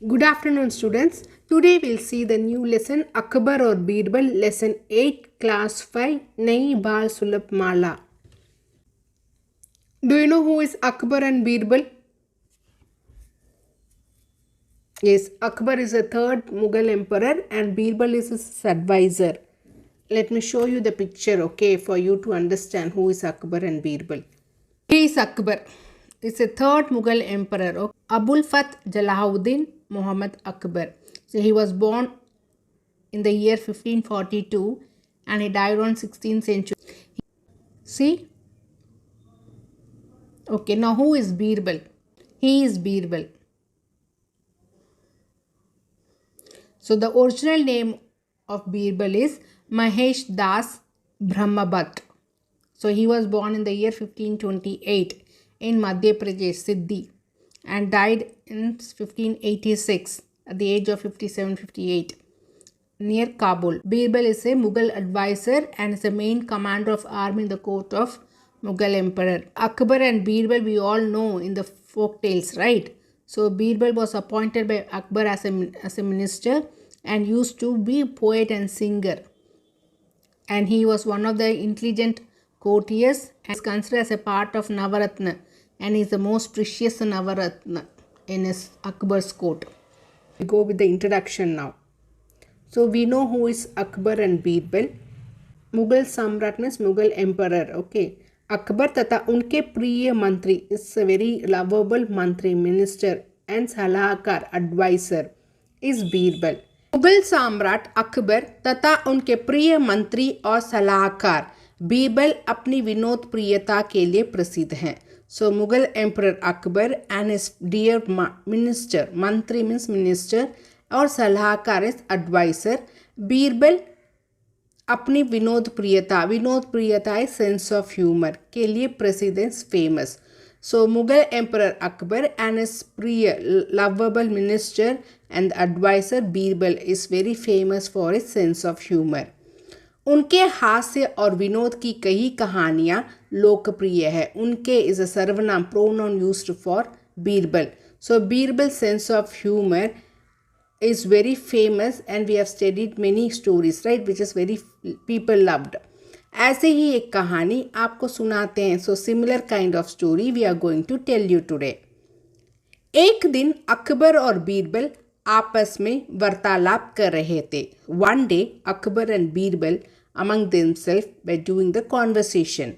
Good afternoon, students. Today we'll see the new lesson Akbar or Birbal, lesson 8, class 5, Nayi Bal Sulab Mala. Do you know who is Akbar and Birbal? Yes, Akbar is the third Mughal emperor and Birbal is his advisor. Let me show you the picture, okay, for you to understand who is Akbar and Birbal. He is Akbar. It's a third Mughal emperor, okay? Abul Fath Jalaluddin Muhammad Akbar. So he was born in the year 1542 and he died on 16th century. See? Okay, now who is Birbal? He is Birbal. So the original name of Birbal is Mahesh Das Brahmabhat. So he was born in the year 1528 in Madhya Pradesh, Siddhi, and died in 1586 at the age of 57-58 near Kabul. Birbal is a Mughal advisor and is the main commander of army in the court of Mughal emperor. Akbar and Birbal we all know in the folk tales, right? So Birbal was appointed by Akbar as a minister and used to be a poet and singer. And he was one of the intelligent courtiers and is considered as a part of Navaratna, and is the most precious Navaratna in his Akbar's court. We go with the introduction now. So we know who is Akbar and Birbal. Mughal Samrat means Mughal emperor, okay. Akbar तथा उनके प्रिय मंत्री is a very lovable मंत्री, minister and सलाहकार, advisor is Birbal. Mughal सम्राट अकबर तथा उनके प्रिय मंत्री और सलाहकार बीरबल अपनी विनोद प्रियता के लिए प्रसिद्ध हैं. So Mughal emperor Akbar and his dear minister, मंत्री मीन्स मिनिस्टर और सलाहकार इज एडवाइजर. बीरबल अपनी विनोद प्रियता इज सेंस ऑफ ह्यूमर के लिए प्रसिद्ध is famous. So Mughal Emperor Akbar and his priya lovable minister and advisor Birbal is very famous for his sense of humor. उनके हास्य और विनोद की कई कहानियाँ लोकप्रिय है. उनके is a सर्वनाम pronoun used for Birbal. So Birbal's sense of humor is very famous and we have studied many stories, right, which is very people loved. ऐसे ही एक कहानी आपको सुनाते हैं. So similar kind of story we are going to tell you today. एक दिन अकबर और बीरबल आपस में वार्तालाप कर रहे थे. One day Akbar and Birbal among themselves by doing the conversation.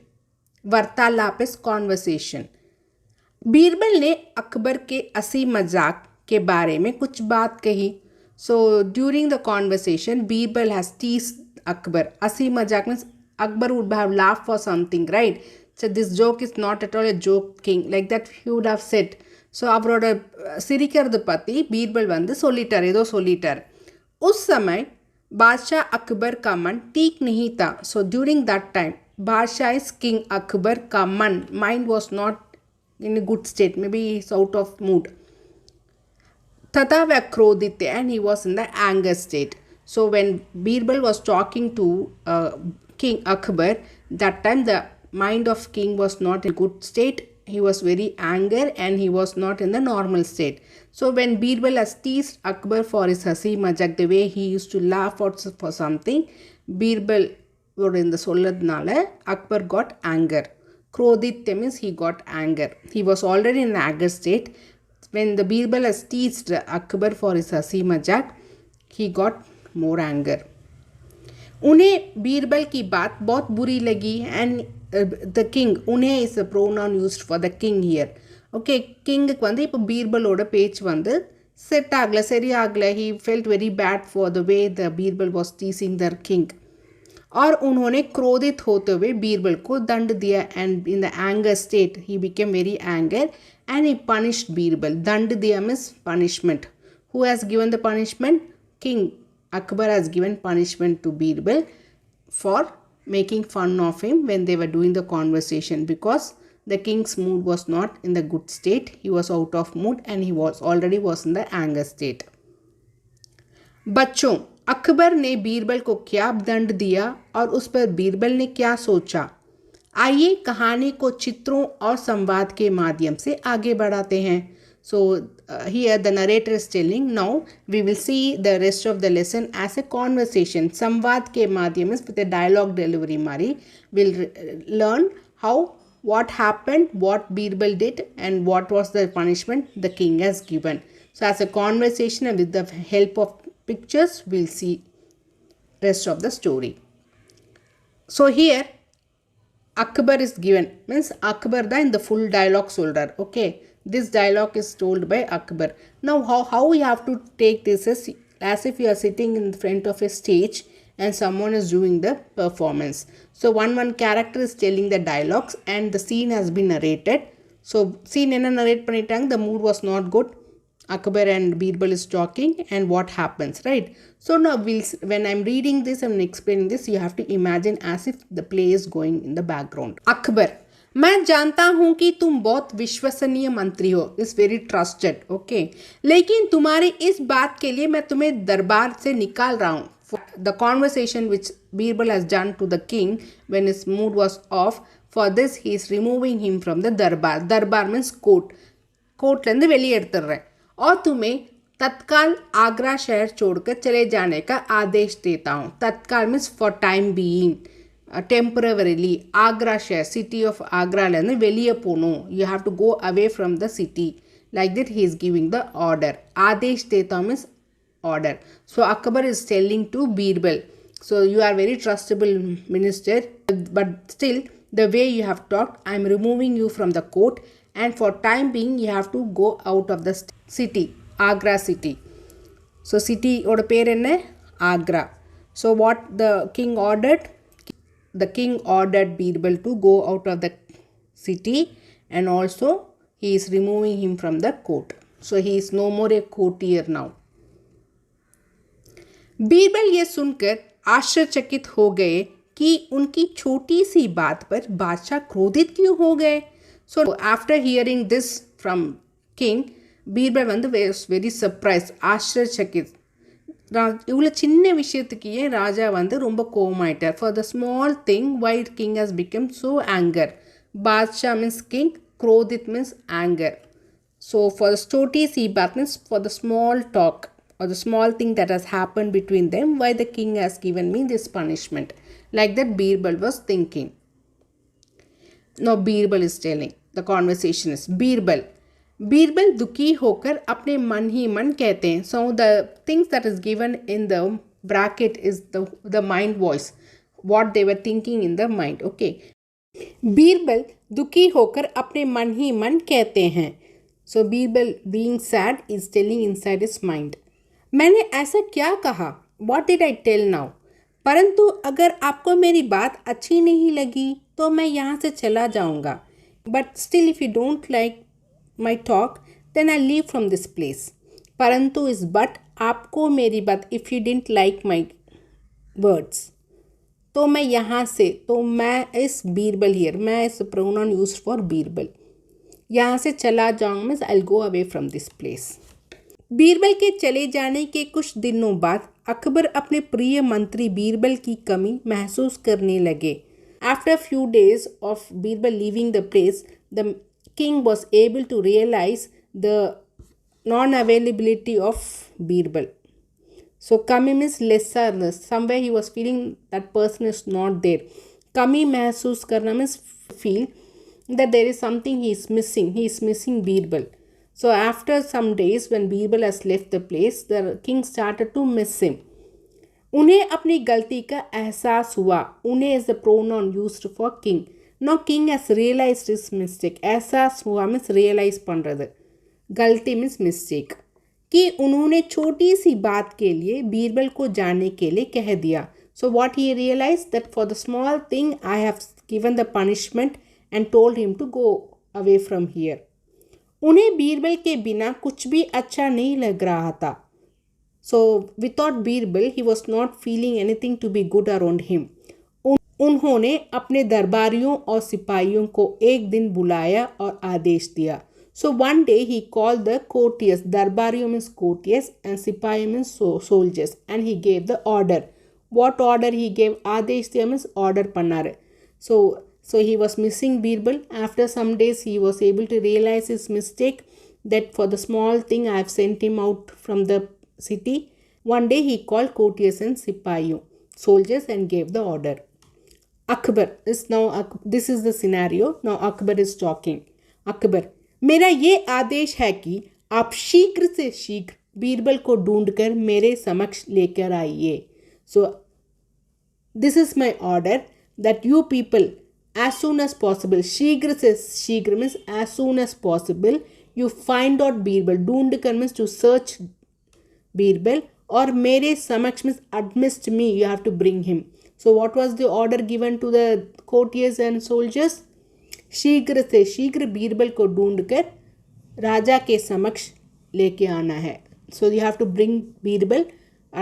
वार्तालाप इज कॉन्वर्सेशन. बीरबल ने अकबर के हंसी मजाक के बारे में कुछ बात कही. So during the conversation Birbal has teased Akbar. हंसी मजाक means Akbar would have laughed for something, right? So this joke is not at all a joking, like that he would have said. So அவரோட சிரிக்கிறது பற்றி பீர்பல் வந்து சொல்லிட்டார், ஏதோ சொல்லிட்டார். उस समय बादशाह अकबर का मन ठीक नहीं था. So during that time बादशाह is king अकबर का mind was not in a good state, maybe he's out of mood. तथा वह क्रोधित and he was in the anger state. So when Birbal was talking to King Akbar, that time the mind of king was not in good state. He was very angry and he was not in the normal state. So when Birbal has teased Akbar for his hasi majak, the way he used to laugh for something, Birbal in the solladnala Akbar got anger. Kroditya means he got anger. He was already in anger state. When the Birbal has teased Akbar for his hasi majak, he got more anger. उन्हें बीरबल की बात बहुत बुरी लगी and the king, उन्हें इस pronoun used for the king here. Okay, கிங்குக்கு வந்து இப்போ பீர்பலோட பேச்சு வந்து செட் ஆகலை, சரியாகலை. He felt very bad for the way the Birbal was teasing the king. और उन्होंने क्रोधित होते हुए बीरबल को दंड दिया and in the anger state he became very anger and he punished Birbal. दंड दिया means punishment. Who has given the punishment? King Akbar has given punishment to Birbal for making fun of him when they were doing the conversation, because the king's mood was not in the good state. He was out of mood and he was already in the anger state. बच्चों, अकबर ने बीरबल को क्या दंड दिया और उस पर बीरबल ने क्या सोचा? आइए कहानी को चित्रों और संवाद के माध्यम से आगे बढ़ाते हैं. So here the narrator is telling. Now we will see the rest of the lesson as a conversation. Samvad ke madhyam is with a dialogue delivery mari. We'll learn how, what happened, what Birbal did, and what was the punishment the king has given. So as a conversation and with the help of pictures, we'll see rest of the story. So here Akbar is given, means Akbar da in the full dialogue solder. Okay, this dialogue is told by Akbar. Now how we have to take this is as if you are sitting in front of a stage and someone is doing the performance. So one character is telling the dialogues and the scene has been narrated. So scene enna narrate pannitanga, the mood was not good. Akbar and Birbal is talking and what happens, right? So now when I'm reading this and explaining this, you have to imagine as if the play is going in the background. Akbar, मैं जानता हूं कि तुम बहुत विश्वसनीय मंत्री हो, is very trusted, okay, लेकिन तुम्हारी इस बात के लिए मैं तुम्हें दरबार से निकाल रहा हूं. The conversation which Birbal has done to the king when his mood was off, for this he is removing him from the darbar. Darbar means court. कोर्टलेंद வெளியே எடுத்துறேன் और तुम्हें तत्काल आगरा शहर छोड़कर चले जाने का आदेश देता हूँ. तत्काल means for time being, temporarily. Agra शहर, सिटी ऑफ आगरालेंद வெளியே போகணும். You have to go away from the city. Like that he is giving the order. आदेश देता हूँ means order. So Akbar is telling to Birbal, so you are very trustable minister, but still the way you have talked, I am removing you from the court, and for time being you have to go out of the city, Agra city. So city oda per enna, Agra. So what the king ordered? The king ordered Birbal to go out of the city, and also he is removing him from the court. So he is no more a courtier now. Birbal ये सुनकर आश्चर्यचकित हो गए कि उनकी छोटी सी बात पर बादशाह क्रोधित क्यों हो गए. सो after hearing this from king, Birbal வந்து வெரி சர்ப்ரைஸ், ஆச்சரியச்சकित. இவ்வளோ சின்ன விஷயத்துக்கு ஏன் ராஜா வந்து ரொம்ப கோவமாயிட்டார். For the small thing why king has become so anger. बादशाह மீன்ஸ் கிங், क्रोधित means anger. So for the छोटी सी बात means for the small talk or the small thing that has happened between them, why the king has given me this punishment. Like that Birbal was thinking. Now Birbal is telling, the conversation is Birbal. Birbal दुखी होकर अपने मन ही मन कहते हैं. So the things that is given in the bracket is the mind voice, what they were thinking in the mind. Okay. Birbal दुखी होकर अपने मन ही मन कहते हैं. So Birbal being sad is telling inside his mind. मैंने ऐसा क्या कहा? What did I tell now? परंतु अगर आपको मेरी बात अच्छी नहीं लगी तो मैं यहाँ से चला जाऊँगा. But still if you don't like my talk, then I'll leave from this place. परंतु इस but आपको मेरी बात, if you didn't like my words, तो मैं यहाँ से, तो मैं इस बीरबल here, मैं इस pronoun used for बीरबल, यहाँ से चला जाऊँगा means I'll go away from this place. Birbal के चले जाने के कुछ दिनों बाद अकबर अपने प्रिय मंत्री बीरबल की कमी महसूस करने लगे. After a few days of Birbal leaving the place, the king was able to realize the non-availability of Birbal. So kami means lesser, somewhere he was feeling that person is not there. Kami महसूस करना means feel that there is something he is missing Birbal. So after some days when Birbal has left the place, the king started to miss him. उन्हें अपनी गलती का एहसास हुआ. उन्हें is the pronoun used for king. Now king has realized his mistake. एहसास हुआ means realize पண்றது. गलती means mistake. कि उन्होंने छोटी सी बात के लिए बीरबल को जाने के लिए कह दिया. So what he realized, that for the small thing I have given the punishment and told him to go away from here. उन्हें बीरबल के बिना कुछ भी अच्छा नहीं लग रहा था. So without Birbal he was not feeling anything to be good around him. उन्होंने अपने दरबारियों और सिपाहियों को एक दिन बुलाया और आदेश दिया. So one day he called the courtiers. दरबारियों means courtiers and सिपाही means soldiers, and he gave the order. What order he gave? आदेश दिया means order Pennar. So he was missing Birbal. After some days he was able to realize his mistake. that for the small thing I have sent him out from the city. One day he called courtiers and sipahiyon, soldiers, and gave the order. Akbar is now, this is the scenario. Now Akbar is talking. Akbar, मेरा ये आदेश है कि आप शीघ्र से शीघ्र बीरबल को ढूंढकर मेरे समक्ष लेकर आइए. So this is my order that you people as soon as possible, शीघ्र से शीघ्र means as soon as possible, you find out Birbal. ढूंढकर means to search Birbal, और मेरे समक्ष means amidst me, you have to bring him. So what was the order given to the courtiers and soldiers? शीघ्र से शीघ्र बीरबल को ढूंढकर राजा के समक्ष लेके आना है. So you have to bring Birbal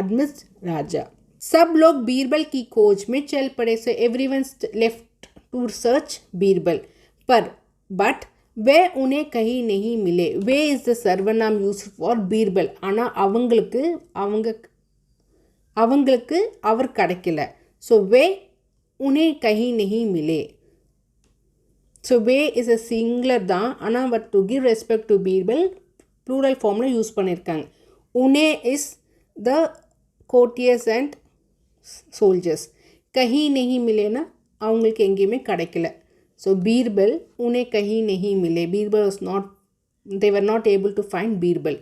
amidst राजा. सब लोग बीरबल की खोज में चल पड़े. So everyone left to search Birbal. but वे उन्हें कहीं नहीं मिले. वे is the सर्वनाम used for बीरबल. ஆனால் அவங்களுக்கு அவர் கிடைக்கல. So वे उन्हें कहीं नहीं मिले. So way is a singular தான், ஆனால் but to give respect to Birbal plural formula use பண்ணியிருக்காங்க. उन्हें is the courtiers and soldiers. कहीं नहीं मिले ना, அவங்களுக்கு எங்கேயுமே கிடைக்கல. So बीरबल उन्हें कहीं नहीं मिले. Birbal was not, they were not able to find Birbal.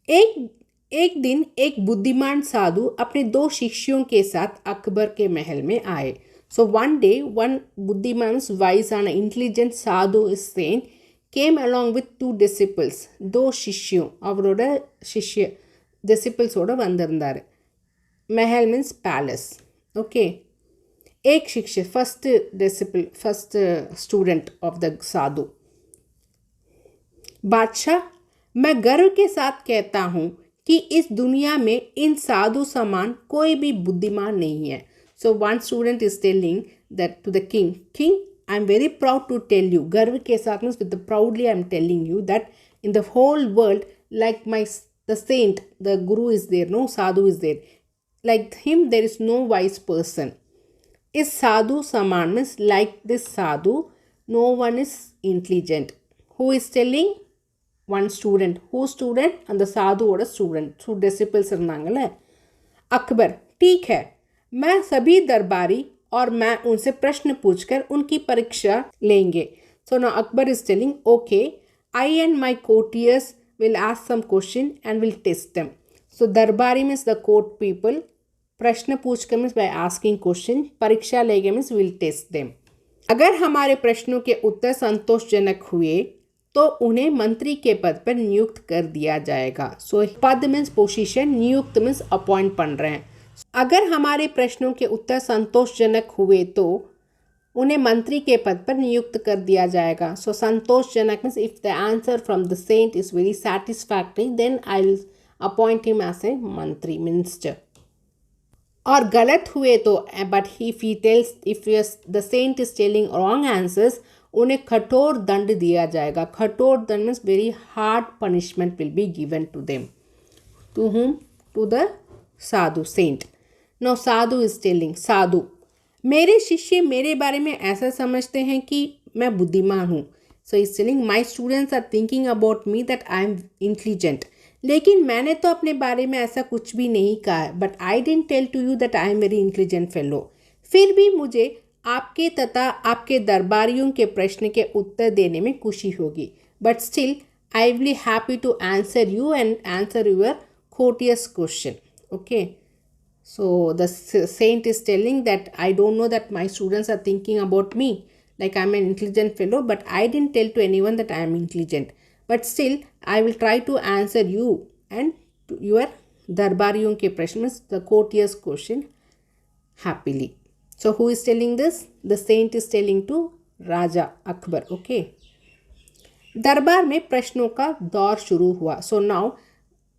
एक दिन एक बुद्धिमान साधु अपने 2 शिष्यों के साथ अकबर के महल में आए. So one day one बुद्धिमान wise and intelligent Sadhu is saint came along with 2 disciples. 2 शिष्यों அவரோட शिष्य disciples ஓட வந்திருந்தாரு. महल means palace. Okay. एक शिष्य first disciple, first student of the साधु. बादशाह, मैं गर्व के साथ कहता हूँ कि इस दुनिया में इन साधु समान कोई भी बुद्धिमान नहीं है. So one student is telling that to the king, I am very proud to tell you, गर्व के साथ means with the proudly I am telling you that in the whole world, like the saint, the guru is there, no sadhu is there. Like him, there is no wise person. इस साधु समान means like this sadhu, no one is intelligent. Who is telling? One student. Who student? And the sadhu or student. Two disciples இருந்தாங்கல்ல. अकबर, ठीक है, मैं सभी दरबारी और मैं उनसे प्रश्न पूछकर उनकी परीक्षा लेंगे. So now Akbar is telling, okay, I and my courtiers will ask some question and will test them. So दरबारी means the court people. प्रश्न पूछकर means by asking question. परीक्षा लेंगे means will test them. अगर हमारे प्रश्नों के उत्तर संतोषजनक हुए तो उन्हें मंत्री के पद पर नियुक्त कर दिया जाएगा. सो पद मीन्स पोजीशन, नियुक्त मीन्स अपॉइंट बन रहे हैं. अगर हमारे प्रश्नों के उत्तर संतोषजनक हुए तो उन्हें मंत्री के पद पर नियुक्त कर दिया जाएगा. सो संतोषजनक means if the answer from the saint is very satisfactory then I will appoint him as a मंत्री मिनिस्टर. और गलत हुए तो but if the saint is telling wrong answers, उन्हें कठोर दंड दिया जाएगा. कठोर दंड means very hard punishment will be given to them. To whom? To the sadhu, saint. Now sadhu is telling, sadhu, मेरे शिष्य मेरे बारे में ऐसा समझते हैं कि मैं बुद्धिमान हूँ. So is telling my students are thinking about me that I am intelligent. लेकिन मैंने तो अपने बारे में ऐसा कुछ भी नहीं कहा है. But I didn't tell to you that I am very intelligent fellow. फिर भी मुझे आपके तथा आपके दरबारियों के प्रश्न के उत्तर देने में खुशी होगी. But still I will be happy to answer you and answer your courteous question. Okay. So the saint is telling that I don't know that my students are thinking about me like I'm an intelligent fellow, but I didn't tell to anyone that I am intelligent. But still I will try to answer you and your darbariyon ke prashn, the courteous question, happily. So who is telling this? The saint is telling to Raja Akbar. Okay. दरबार में प्रश्नों का दौर शुरू हुआ. So now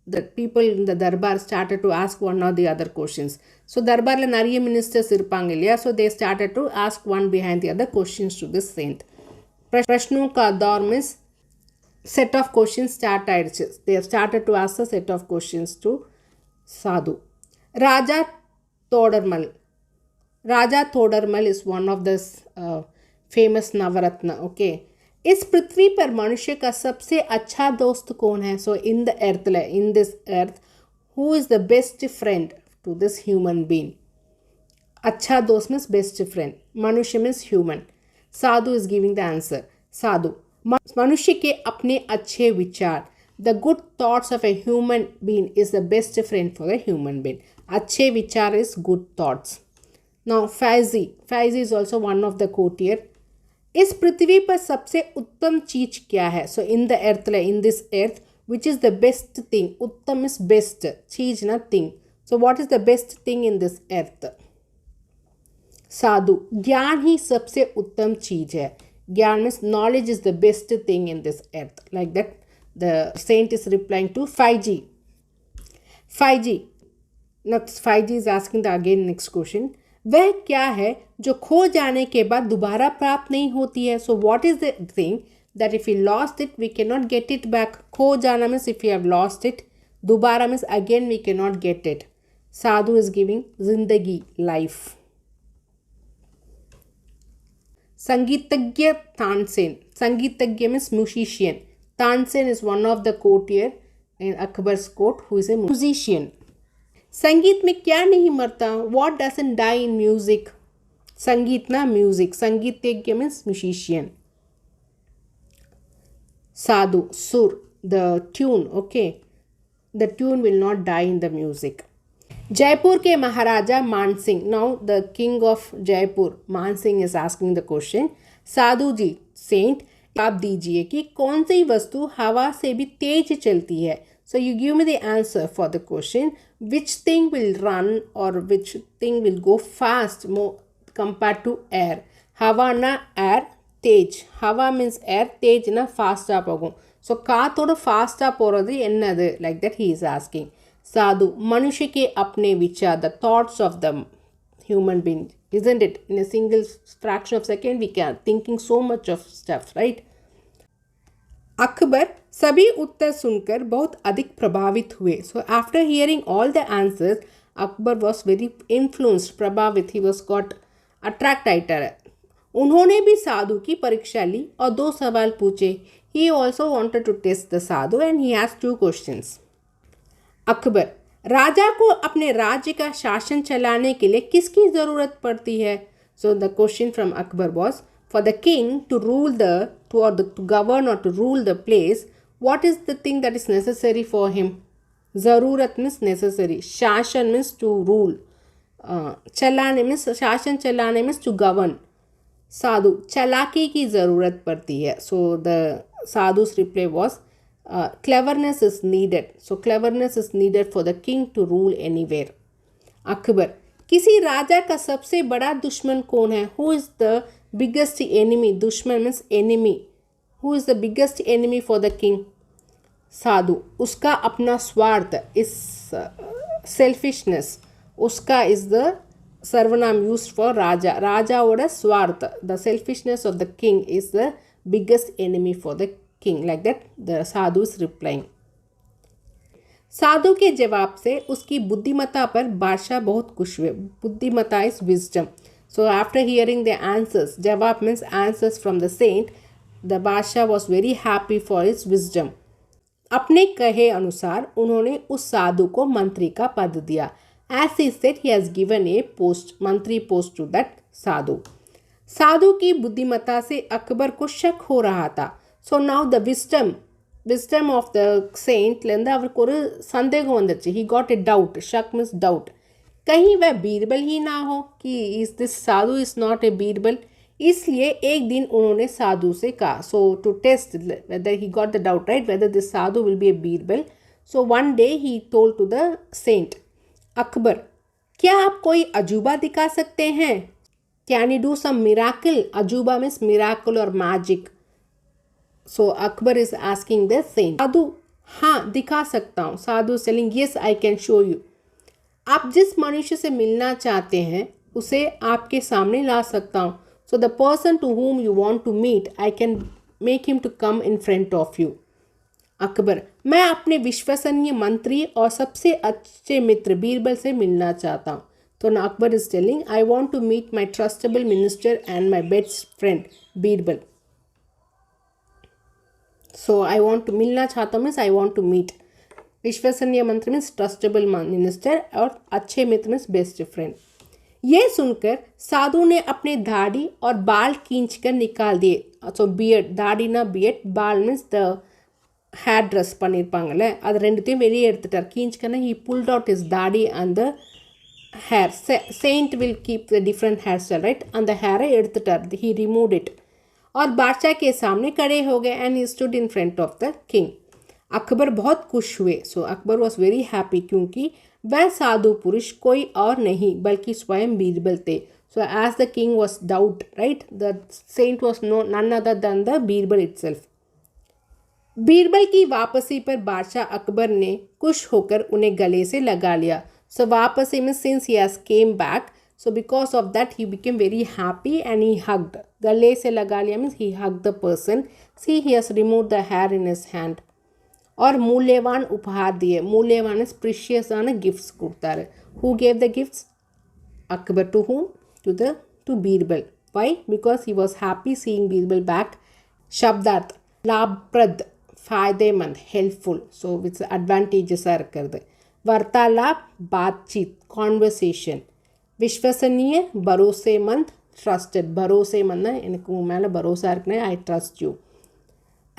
the people in the darbar started to ask one or the other questions. So दरबारல நிறைய ministers இருப்பாங்க இல்லையா. So they started to ask one behind the other questions to this saint. प्रश्नों का दौर means set of questions start ஆயிடுச்சு. They have started to ask a set of questions to sadhu. Raja Todarmal. Raja Todarmal is one of the famous Navaratna. Okay. इस पृथ्वी पर मनुष्य का सबसे अच्छा दोस्त कौन है? So in the earth, in this earth, who is the best friend to this human being? अच्छा दोस्त मीन्स बेस्ट फ्रेंड, मनुष्य means human. Sadhu is giving the answer. Sadhu, मनुष्य के अपने अच्छे विचार, the good thoughts of a human being is the best friend for the human being. अच्छे विचार is good thoughts. Now Faizi, Faizi is also one of the courtier. इस पृथ्वी पर सबसे उत्तम चीज क्या है? So in the earth, in this earth, which is the best thing? उत्तम इज बेस्ट, चीज ना thing. So what is the best thing in this earth? Sadhu, ज्ञान ही सबसे उत्तम चीज है. ज्ञान means knowledge is the best thing in this earth. Like that the saint is replying to Faizi. Faizi, next Faizi is asking the again next question. वह क्या है जो खो जाने के बाद दोबारा प्राप्त नहीं होती है? So what is the thing that if you lost it we can not get it back? खो जाना means if you have lost it, दोबारा means again we can not get it. Sadhu is giving जिंदगी, life. संगीतज्ञ तानसेन, संगीतज्ञ means musician. Tansen is one of the courtier in Akbar's court who is a musician. संगीत में क्या नहीं मरता? What doesn't die in music? संगीत ना म्यूजिक. संगीतज्ञ मीन्स म्यूजिशियन. साधु, सुर, the tune. Okay, the tune will not die in the music. Jaipur के Maharaja Mansingh, now the king of Jaipur Mansingh is asking the question. Sadhu ji, saint, आप दीजिए कि कौन सी वस्तु हवा से भी तेज चलती है? So you give me the answer for the question. Which thing will run or which thing will go fast more compared to air? Hava na air, tej. Hava means air, tej na fast up agum. So kaathoda fast up poradhu ennadu? Like that he is asking. Sadhu, manushya ke apne vichar, the thoughts of the human being, isn't it? In a single fraction of second we can thinking so much of stuff, right? Akbar सभी उत्तर सुनकर बहुत अधिक प्रभावित हुए. सो after hearing all the answers Akbar was very influenced, प्रभावित, he was got attracted. उन्होंने भी साधु की परीक्षा ली और 2 सवाल पूछे. He also wanted to test the sadhu and he has 2 questions. Akbar, राजा को अपने राज्य का शासन चलाने के लिए किसकी ज़रूरत पड़ती है? So the question from Akbar was, for the king to rule to govern or to rule the place, what is the thing that is necessary for him? Zarurat means necessary. Shashan means to rule. Chalane means शासन चलाने means to govern. साधु, चालाकी की ज़रूरत पड़ती है. So the sadhu's reply was, cleverness is needed. So cleverness is needed for the king to rule anywhere. Akbar, किसी राजा का सबसे बड़ा दुश्मन कौन है? Who is the biggest enemy? दुश्मन means enemy. Who is the biggest enemy for the king? साधु, उसका अपना स्वार्थ, is selfishness. उसका is the सर्वनाम used for राजा. राजा ओड़ा स्वार्थ. The selfishness of the king is the biggest enemy for the king. Like that the Sadhu is replying. साधु के जवाब से उसकी बुद्धिमत्ता पर बादशाह बहुत खुश हुए. बुद्धिमत्ता is wisdom. So after hearing the answers, जवाब means answers from the saint, the बादशाह was very happy for his wisdom. अपने कहे अनुसार उन्होंने उस साधु को मंत्री का पद दिया. As he said he has given a post, मंत्री पोस्ट टू दैट साधु. साधु की बुद्धिमत्ता से अकबर को शक हो रहा था. So now the wisdom of the saint लेंदा அவருக்கு ஒரு சந்தேகம் வந்துச்சு. he got a doubt. शक means doubt. कहीं वह बीरबल ही ना हो, कि is this Sadhu is not a Birbal. इसलिए एक दिन उन्होंने साधु से कहा, so to test whether he got the doubt right, whether this Sadhu will be a Birbal. so one day he told to the saint, Akbar, क्या आप कोई अजूबा दिखा सकते हैं? can you do some miracle? अजूबा means miracle or magic. So Akbar is asking the saint. साधु, हाँ दिखा सकता हूँ. साधु telling, yes I can show you. आप जिस मनुष्य से मिलना चाहते हैं उसे आपके सामने ला सकता हूँ. So the person to whom you want to meet, I can make him to come in front of you. Akbar, मैं अपने विश्वसनीय मंत्री और सबसे अच्छे मित्र बीरबल से मिलना चाहता हूँ. तो ना Akbar is telling, I want to meet my trustable minister and my best friend Birbal. So I want to मिलना चाहता हूँ means I want to meet. विश्वसनीय मंत्री मीन्स ट्रस्टेबल मिनिस्टर और अच्छे मित्र मीन्स बेस्ट फ्रेंड। ये सुनकर साधु ने अपने दाढ़ी और बाल खींच कर निकाल दिए। सो बियर्ड, दाढ़ीना बियर्ड, बाल मीन्स द ஹேர் ட்ரெஸ் பண்ணியிருப்பாங்கள்ல, அது ரெண்டுத்தையும் வெளியே எடுத்துட்டார். கீஞ்சிக்கன்னா he pulled out his தாடி and the hair. Saint will keep the different hairstyle, right? அந்த ஹேரை எடுத்துட்டார். he removed it. और बादशाह के सामने खड़े हो गए and he stood in front of the king. Akbar बहुत खुश हुए. सो अकबर वॉज वेरी हैप्पी क्योंकि वह साधु पुरुष कोई और नहीं बल्कि स्वयं बीरबल थे. So as the king was doubt, right, the saint was none other than the Birbal itself. Birbal की वापसी पर बादशाह अकबर ने खुश होकर उन्हें गले से लगा लिया. सो वापसी में since he has came back, so because of that he became very happy and he hugged. गले से लगा लिया means he hugged the person. See he has remove the hair in his hand. और मूल्यवान उपहार दिए. मूल्यवान इज प्रीशियस आना गिफ्ट्स கொடுத்தாரு. Who gave the gifts? Akbar. To whom? To Birbal. Why? Because he was happy seeing Birbal back. शब्दार्थ लाभप्रद, फायदेमंद, हेल्पफुल. सो विट्स अडवांटेजेஸாக இருக்கிறது. वार्तालाप बातचीत, कॉन्वर्सेशन. विश्वसनीय भरोसेमंद, ट्रस्टेड. भरोसेमंद எனக்கு உன் மேலே भरोसा இருக்குன்னு ஐ ட்ரஸ்ட் யூ.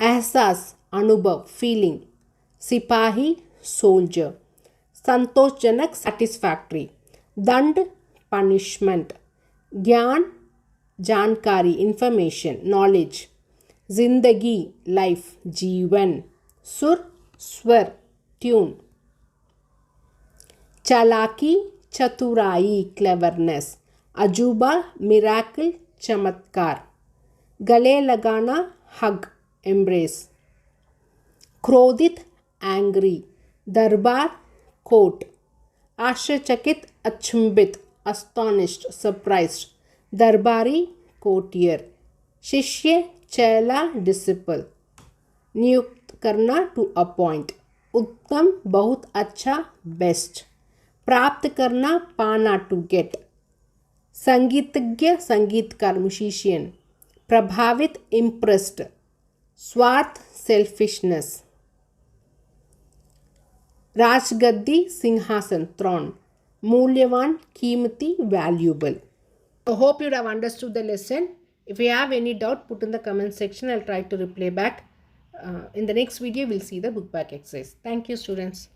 एहसास अनुभव, फीलिंग. सिपाही सोल्जर. संतोषजनक सेटिस्फैक्ट्री. दंड पनिशमेंट. ज्ञान जानकारी, इंफॉर्मेशन, नॉलेज. जिंदगी लाइफ, जीवन. सुर स्वर, ट्यून. चालाकी चतुराई, क्लेवरनेस. अजूबा मिराकल, चमत्कार. गले लगाना, हग, एम्ब्रेस. क्रोधित एंग्री. दरबार कोर्ट. आश्चर्यचकित अचंभित, अस्टोनिश्ड, सरप्राइज्ड. दरबारी कोर्टियर. शिष्य चेला, डिसिपल. नियुक्त करना, टू अपॉइंट. उत्तम बहुत अच्छा, बेस्ट. प्राप्त करना, पाना, टू गेट. संगीतज्ञ संगीतकार, म्यूजिशियन. प्रभावित, इम्प्रेस्ड. स्वार्थ, सेल्फिशनेस. राजगद्दी सिंहासन, थ्रोन. मूल्यवान कीमती, valuable. I hope you have understood the lesson. If you have any doubt, put in the comment section. I'll try to reply back. In the next video, we'll see the book back exercise. Thank you, students.